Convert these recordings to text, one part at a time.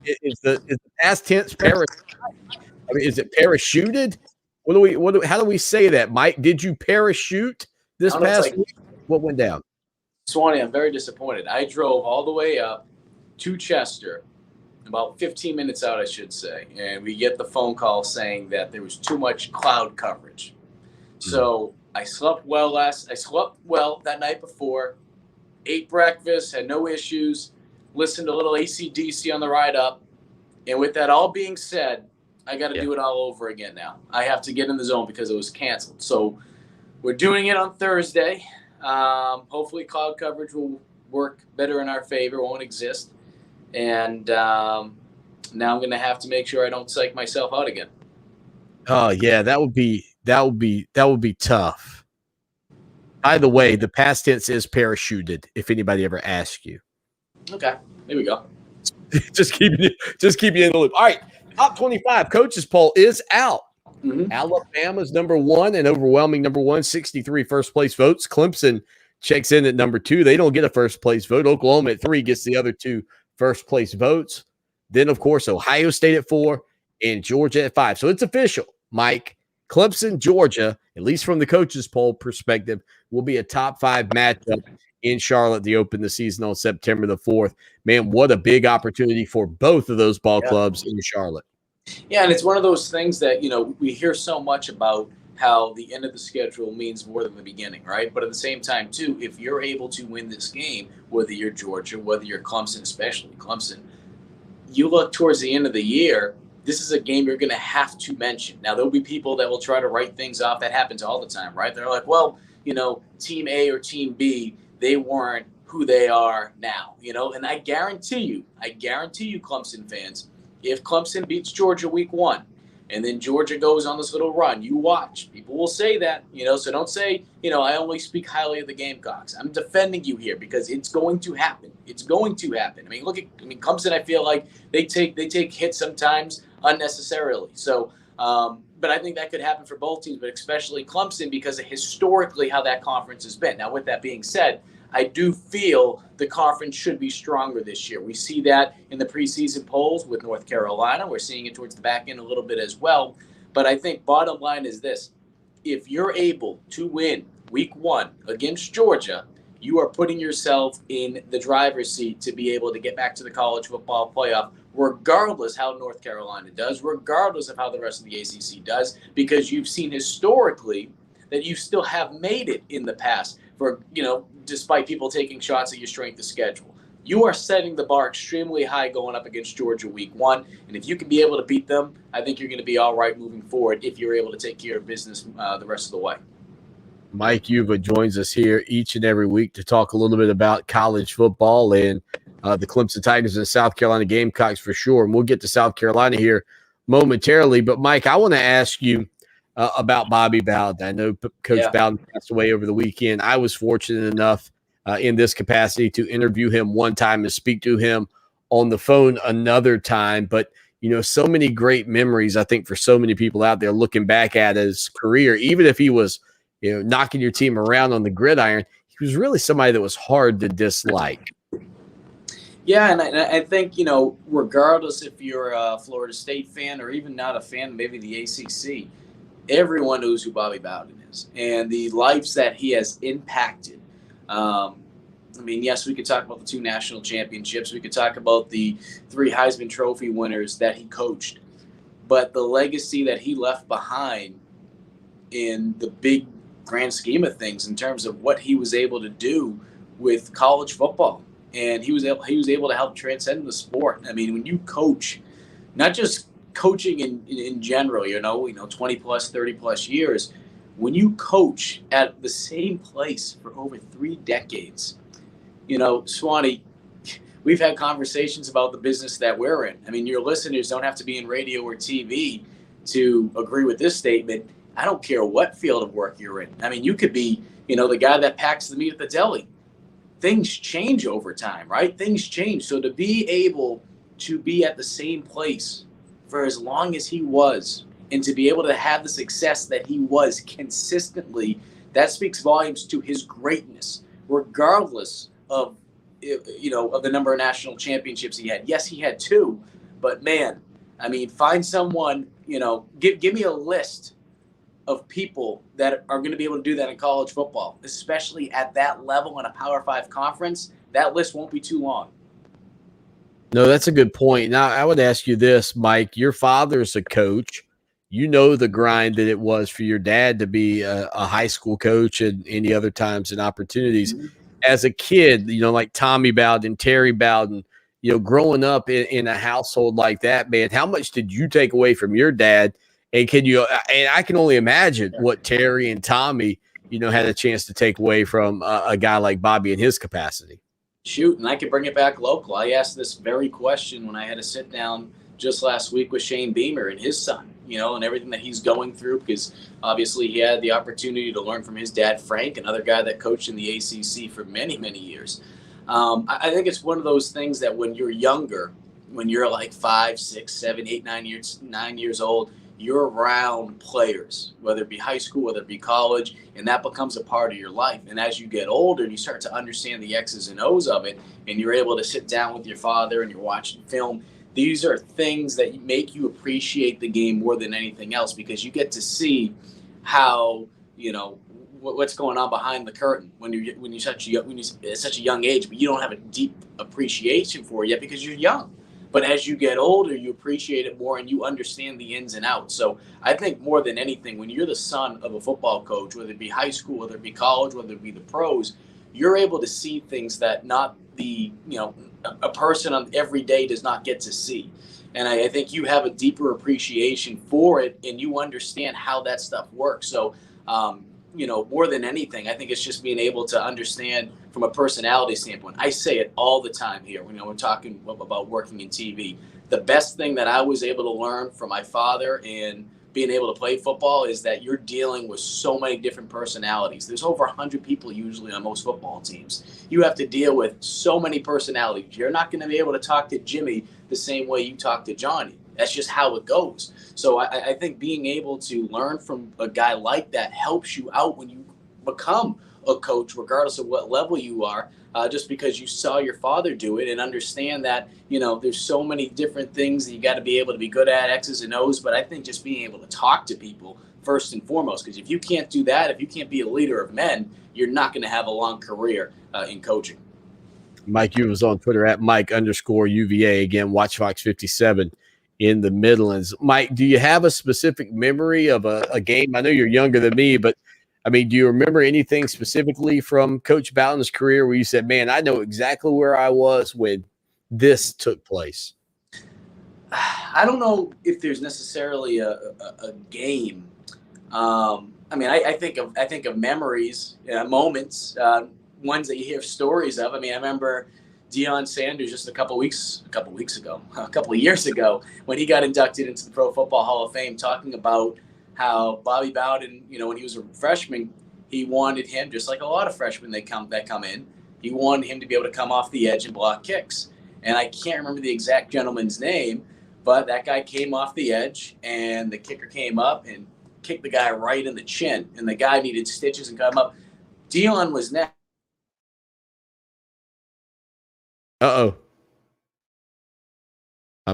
is the past tense I mean, is it parachuted? How do we say that, Mike? Did you parachute this past week? What went down? Swanee, I'm very disappointed. I drove all the way up to Chester, about 15 minutes out, I should say, and we get the phone call saying that there was too much cloud coverage. So I slept well that night before, ate breakfast, had no issues, listened to a little AC/DC on the ride up, and with that all being said, I got to do it all over again now. I have to get in the zone because it was canceled. So we're doing it on Thursday. Hopefully cloud coverage will work better in our favor, won't exist. And now I'm going to have to make sure I don't psych myself out again. Oh yeah, that would be tough. By the way, the past tense is parachuted, if anybody ever asks you. Okay, there we go. just keep you in the loop. All right, top 25 coaches poll is out. Alabama's number one, an overwhelming number one, 63 first place votes. Clemson checks in at number two. They don't get a first place vote. Oklahoma at 3 gets the other 2 first place votes. Then, of course, Ohio State at 4 and Georgia at 5. So it's official, Mike. Clemson, Georgia, at least from the coaches poll perspective, will be a top 5 matchup in Charlotte to open the season on September the 4th. Man, what a big opportunity for both of those ball clubs in Charlotte. Yeah, and it's one of those things that, we hear so much about how the end of the schedule means more than the beginning, right? But at the same time, too, if you're able to win this game, whether you're Georgia, whether you're Clemson, especially Clemson, you look towards the end of the year, this is a game you're going to have to mention. Now, there'll be people that will try to write things off. That happens all the time, right? They're like, well, Team A or Team B, they weren't who they are now, and I guarantee you, Clemson fans, if Clemson beats Georgia week 1 and then Georgia goes on this little run, you watch. People will say that, so don't say, I only speak highly of the Gamecocks. I'm defending you here because it's going to happen. It's going to happen. Clemson, I feel like they take hits sometimes unnecessarily. So, but I think that could happen for both teams, but especially Clemson because of historically how that conference has been. Now, with that being said, I do feel the conference should be stronger this year. We see that in the preseason polls with North Carolina. We're seeing it towards the back end a little bit as well. But I think bottom line is this. If you're able to win week 1 against Georgia, you are putting yourself in the driver's seat to be able to get back to the college football playoff, regardless how North Carolina does, regardless of how the rest of the ACC does, because you've seen historically that you still have made it in the past for, despite people taking shots at your strength of schedule. You are setting the bar extremely high going up against Georgia week 1. And if you can be able to beat them, I think you're going to be all right moving forward if you're able to take care of business the rest of the way. Mike Yuba joins us here each and every week to talk a little bit about college football and the Clemson Tigers and South Carolina Gamecocks for sure. And we'll get to South Carolina here momentarily. But, Mike, I want to ask you about Bobby Bowden. I know Coach Bowden passed away over the weekend. I was fortunate enough in this capacity to interview him one time and speak to him on the phone another time. But, so many great memories, I think, for so many people out there looking back at his career, even if he was, knocking your team around on the gridiron, he was really somebody that was hard to dislike. Yeah, and I think, regardless if you're a Florida State fan or even not a fan, maybe the ACC, everyone knows who Bobby Bowden is and the lives that he has impacted. Yes, we could talk about the 2 national championships. We could talk about the 3 Heisman Trophy winners that he coached. But the legacy that he left behind in the big grand scheme of things in terms of what he was able to do with college football. And he was able to help transcend the sport. When you coach, not just coaching in general, 20 plus, 30 plus years, when you coach at the same place for over 3 decades, Swanee, we've had conversations about the business that we're in. Your listeners don't have to be in radio or TV to agree with this statement. I don't care what field of work you're in. You could be, the guy that packs the meat at the deli. Things change over time, right? Things change. So to be able to be at the same place for as long as he was and to be able to have the success that he was consistently, that speaks volumes to his greatness, regardless of, of the number of national championships he had. Yes, he had 2, But man, I mean, find someone, give me a list of people that are going to be able to do that in college football, especially at that level in a Power 5 conference. That list won't be too long. No, that's a good point. Now, I would ask you this, Mike. Your father's a coach. You know the grind that it was for your dad to be a high school coach and any other times and opportunities. Mm-hmm. As a kid, like Tommy Bowden, Terry Bowden, growing up in a household like that, man, how much did you take away from your dad? And and I can only imagine what Terry and Tommy, had a chance to take away from a guy like Bobby in his capacity. Shoot, and I could bring it back local. I asked this very question when I had a sit down just last week with Shane Beamer and his son, and everything that he's going through, because obviously he had the opportunity to learn from his dad, Frank, another guy that coached in the ACC for many, many years. I think it's one of those things that when you're younger, when you're like 5, 6, 7, 8, 9 years old, you're around players, whether it be high school, whether it be college, and that becomes a part of your life. And as you get older and you start to understand the X's and O's of it, and you're able to sit down with your father and you're watching film, these are things that make you appreciate the game more than anything else, because you get to see how, what's going on behind the curtain when you're such a young age, but you don't have a deep appreciation for it yet because you're young. But as you get older, you appreciate it more and you understand the ins and outs. So I think more than anything, when you're the son of a football coach, whether it be high school, whether it be college, whether it be the pros, you're able to see things that not the, a person on every day does not get to see. And I think you have a deeper appreciation for it and you understand how that stuff works. So, more than anything, I think it's just being able to understand from a personality standpoint. I say it all the time here when we're talking about working in TV. The best thing that I was able to learn from my father and being able to play football is that you're dealing with so many different personalities. There's over 100 people usually on most football teams. You have to deal with so many personalities. You're not going to be able to talk to Jimmy the same way you talk to Johnny. That's just how it goes. So I think being able to learn from a guy like that helps you out when you become a coach, regardless of what level you are, just because you saw your father do it and understand that, there's so many different things that you got to be able to be good at, X's and O's. But I think just being able to talk to people first and foremost, because if you can't do that, if you can't be a leader of men, you're not going to have a long career in coaching. Mike, you was on Twitter at Mike_UVA. Again, WACH-Fox 57 in the Midlands. Mike, do you have a specific memory of a game? I know you're younger than me, but I mean, do you remember anything specifically from Coach Bowden's career where you said, man, I know exactly where I was when this took place? I don't know if there's necessarily a game. I think of memories, moments, ones that you hear stories of. I mean, I remember Deion Sanders just a couple of years ago, when he got inducted into the Pro Football Hall of Fame, talking about how Bobby Bowden, when he was a freshman, he wanted him, just like a lot of freshmen that come in, he wanted him to be able to come off the edge and block kicks. And I can't remember the exact gentleman's name, but that guy came off the edge and the kicker came up and kicked the guy right in the chin, and the guy needed stitches and come up. Deion was next. Uh-oh. I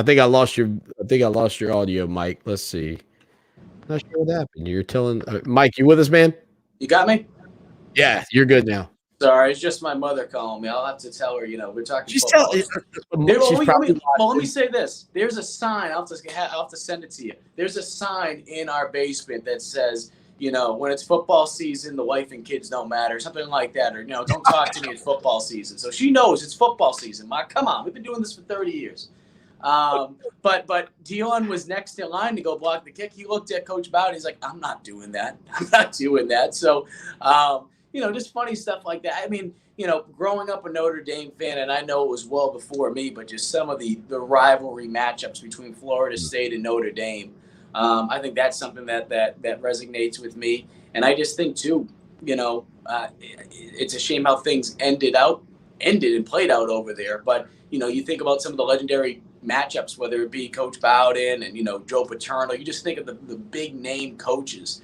think I lost your audio, Mike. Let's see. Not sure what happened. You're telling Mike, you with us, man? You got me? Yeah, you're good now. Sorry, it's just my mother calling me. I'll have to tell her, we're talking. She's let me say this. There's a sign. I'll have to send it to you. There's a sign in our basement that says, when it's football season, the wife and kids don't matter, something like that. Or, don't talk to me, it's football season. So she knows it's football season. Ma, come on. We've been doing this for 30 years. But Deion was next in line to go block the kick. He looked at Coach Bowden. He's like, I'm not doing that. So, just funny stuff like that. I mean, growing up a Notre Dame fan, and I know it was well before me, but just some of the rivalry matchups between Florida State and Notre Dame. I think that's something that resonates with me. And I just think too, it's a shame how things ended and played out over there. But, you think about some of the legendary matchups, whether it be Coach Bowden and, Joe Paterno, you just think of the big name coaches.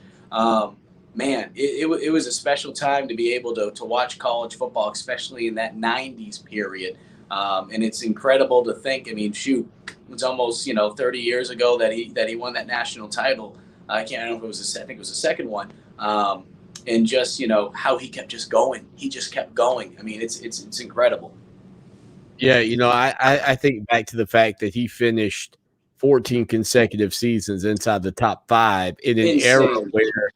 Man, it was a special time to be able to watch college football, especially in that 90s period. And it's incredible to think. I mean, shoot, it's almost 30 years ago that he won that national title. I can't remember if it was I think it was the second one. And just how he kept just going. He just kept going. I mean, it's incredible. Yeah, I think back to the fact that he finished 14 consecutive seasons inside the top 5 in an era Insane. where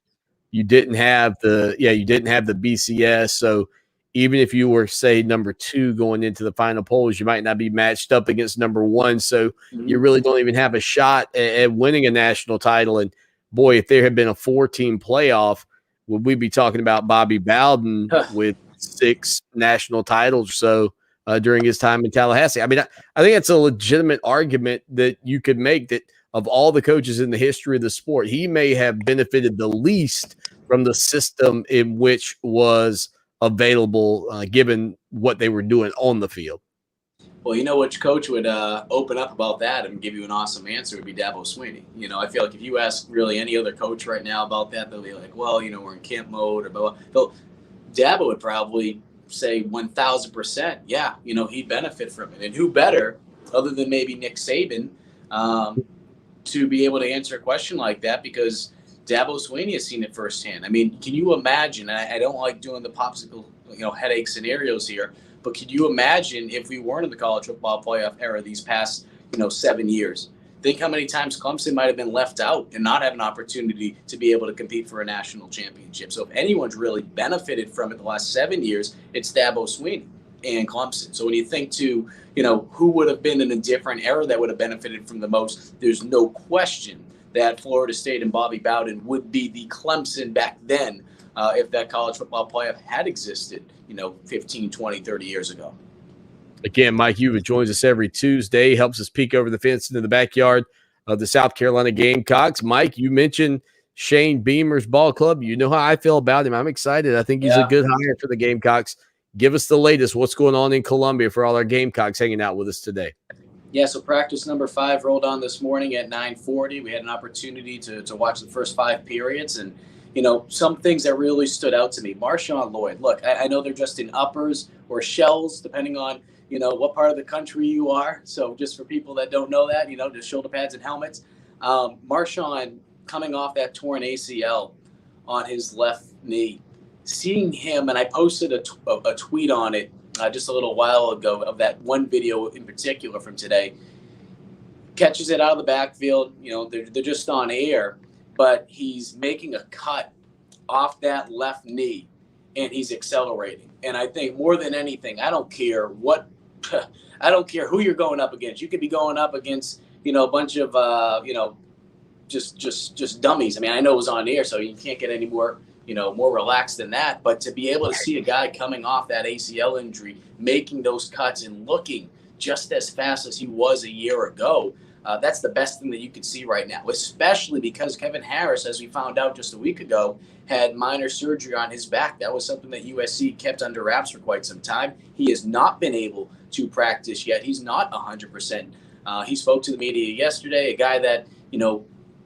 you didn't have the BCS. So even if you were, say, number 2 going into the final polls, you might not be matched up against number 1. So you really don't even have a shot at winning a national title. And boy, if there had been a 4-team playoff, would we be talking about Bobby Bowden with 6 national titles or so during his time in Tallahassee? I mean, I think that's a legitimate argument that you could make, that of all the coaches in the history of the sport, he may have benefited the least from the system in which was available, given what they were doing on the field. Well, which coach would open up about that and give you an awesome answer would be Dabo Swinney. I feel like if you ask really any other coach right now about that, they'll be like, well, we're in camp mode. Or Dabo would probably say 1,000%, yeah, he'd benefit from it. And who better, other than maybe Nick Saban, to be able to answer a question like that, because Dabo Swinney has seen it firsthand. I mean, can you imagine? I don't like doing the popsicle, headache scenarios here, but can you imagine if we weren't in the college football playoff era these past, 7 years? Think how many times Clemson might have been left out and not have an opportunity to be able to compete for a national championship. So if anyone's really benefited from it the last 7 years, it's Dabo Swinney and Clemson. So when you think to, who would have been in a different era that would have benefited from the most, there's no question that Florida State and Bobby Bowden would be the Clemson back then if that college football playoff had existed, 15, 20, 30 years ago. Again, Mike Uva joins us every Tuesday, helps us peek over the fence into the backyard of the South Carolina Gamecocks. Mike, you mentioned Shane Beamer's ball club. You know how I feel about him. I'm excited. I think he's a good hire for the Gamecocks. Give us the latest. What's going on in Columbia for all our Gamecocks hanging out with us today? Yeah, so practice number 5 rolled on this morning at 9:40. We had an opportunity to watch the first 5 periods, and some things that really stood out to me. Marshawn Lloyd. Look, I know they're just in uppers or shells, depending on what part of the country you are. So just for people that don't know that, just shoulder pads and helmets. Marshawn coming off that torn ACL on his left knee. Seeing him, and I posted a tweet on it just a little while ago of that one video in particular from today. Catches it out of the backfield. They're just on air, but he's making a cut off that left knee, and he's accelerating. And I think more than anything, I don't care who you're going up against. You could be going up against, a bunch of, just dummies. I mean, I know it was on air, so you can't get any more, more relaxed than that. But to be able to see a guy coming off that ACL injury, making those cuts and looking just as fast as he was a year ago, that's the best thing that you can see right now, especially because Kevin Harris, as we found out just a week ago, had minor surgery on his back. That was something that USC kept under wraps for quite some time. He has not been able to practice yet. He's not 100%. He spoke to the media yesterday, a guy that,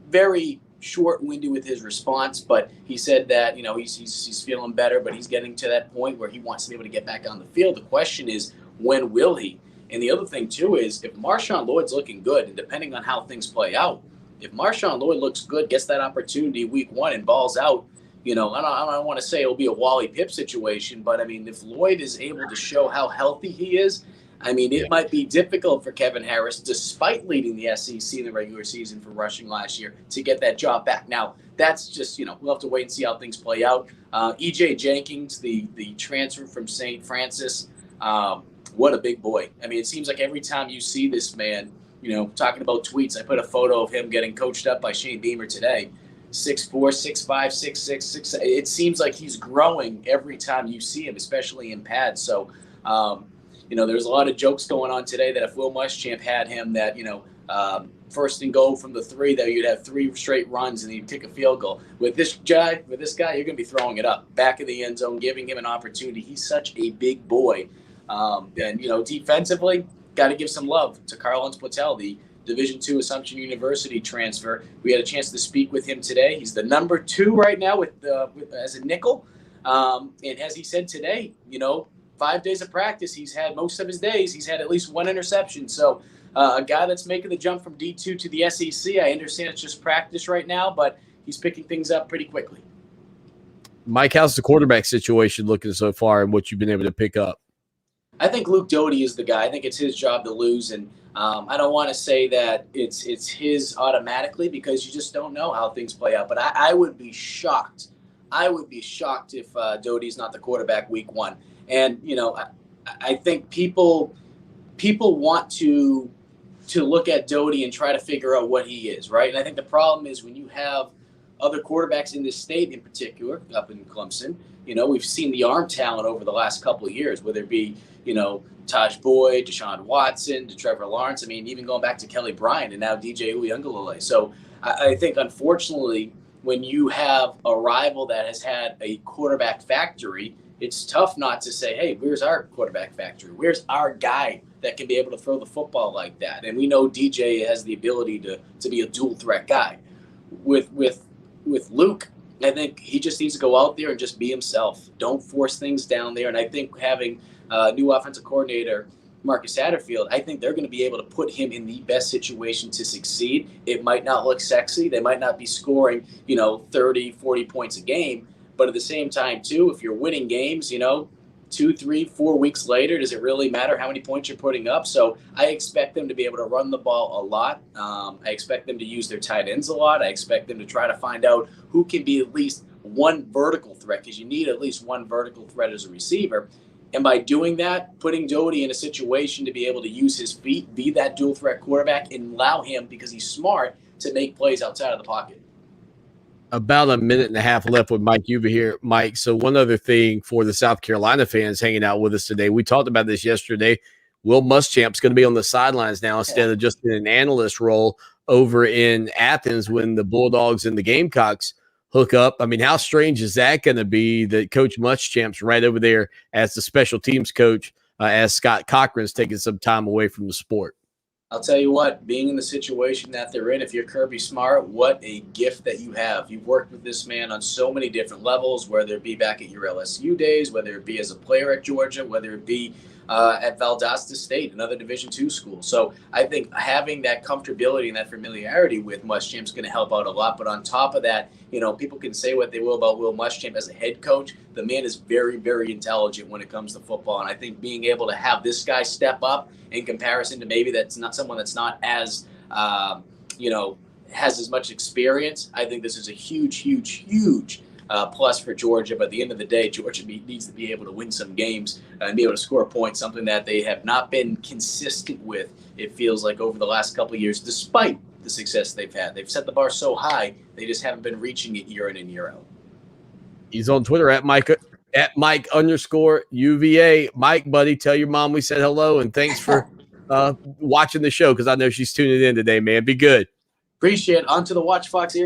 very short-winded with his response, but he said that, he's feeling better, but he's getting to that point where he wants to be able to get back on the field. The question is, when will he? And the other thing, too, is if Marshawn Lloyd's looking good, and depending on how things play out, if Marshawn Lloyd looks good, gets that opportunity week 1 and balls out, I don't want to say it'll be a Wally Pipp situation, but, I mean, if Lloyd is able to show how healthy he is, I mean, it might be difficult for Kevin Harris, despite leading the SEC in the regular season for rushing last year, to get that job back. Now, that's just, we'll have to wait and see how things play out. E.J. Jenkins, the transfer from St. Francis, what a big boy. I mean, it seems like every time you see this man, talking about tweets, I put a photo of him getting coached up by Shane Beamer today. 6'4", 6'5", 6'6", 6'7". It seems like he's growing every time you see him, especially in pads. So, there's a lot of jokes going on today that if Will Muschamp had him that, first and goal from the 3, that you'd have 3 straight runs and you'd kick a field goal. With this guy, you're going to be throwing it up back of the end zone, giving him an opportunity. He's such a big boy. And defensively, got to give some love to Carlins Platel, the Division II Assumption University transfer. We had a chance to speak with him today. He's the number 2 right now with as a nickel. And as he said today, 5 days of practice, he's had most of his days, he's had at least one interception. So a guy that's making the jump from D2 to the SEC, I understand it's just practice right now, but he's picking things up pretty quickly. Mike, how's the quarterback situation looking so far and what you've been able to pick up? I think Luke Doty is the guy. I think it's his job to lose, and I don't want to say that it's his automatically because you just don't know how things play out. But I would be shocked. I would be shocked if Doty's not the quarterback week 1. And I think people want to look at Doty and try to figure out what he is, right? And I think the problem is when you have other quarterbacks in this state, in particular, up in Clemson, we've seen the arm talent over the last couple of years, whether it be, Taj Boyd, Deshaun Watson, to Trevor Lawrence. I mean, even going back to Kelly Bryant and now DJ Uiagalelei. So I think, unfortunately, when you have a rival that has had a quarterback factory, it's tough not to say, hey, where's our quarterback factory? Where's our guy that can be able to throw the football like that? And we know DJ has the ability to be a dual threat guy. With Luke, I think he just needs to go out there and just be himself. Don't force things down there. And I think having new offensive coordinator, Marcus Satterfield, I think they're going to be able to put him in the best situation to succeed. It might not look sexy. They might not be scoring, 30, 40 points a game. But at the same time, too, if you're winning games, 2, 3, 4 weeks later, does it really matter how many points you're putting up? So I expect them to be able to run the ball a lot. I expect them to use their tight ends a lot. I expect them to try to find out who can be at least one vertical threat, because you need at least one vertical threat as a receiver. And by doing that, putting Doty in a situation to be able to use his feet, be that dual threat quarterback, and allow him, because he's smart, to make plays outside of the pocket. About a minute and a half left with Mike Uva here. Mike, so one other thing for the South Carolina fans hanging out with us today, we talked about this yesterday. Will Muschamp's going to be on the sidelines now instead of just in an analyst role over in Athens when the Bulldogs and the Gamecocks hook up. I mean, how strange is that going to be that Coach Muschamp's right over there as the special teams coach as Scott Cochran's taking some time away from the sport? I'll tell you what, being in the situation that they're in, if you're Kirby Smart, what a gift that you have. You've worked with this man on so many different levels, whether it be back at your LSU days, whether it be as a player at Georgia, whether it be at Valdosta State, another Division II school. So I think having that comfortability and that familiarity with Muschamp's going to help out a lot. But on top of that, people can say what they will about Will Muschamp as a head coach. The man is very, very intelligent when it comes to football. And I think being able to have this guy step up in comparison to maybe that's not someone that's not as, has as much experience, I think this is a huge, huge, huge plus for Georgia. But at the end of the day, Georgia needs to be able to win some games and be able to score points, something that they have not been consistent with, it feels like, over the last couple of years, despite the success they've had. They've set the bar so high, they just haven't been reaching it year in and year out. He's on Twitter at Mike_UVA. Mike, buddy, tell your mom we said hello and thanks for watching the show, because I know she's tuning in today, man. Be good. Appreciate it. On to the WACH-Fox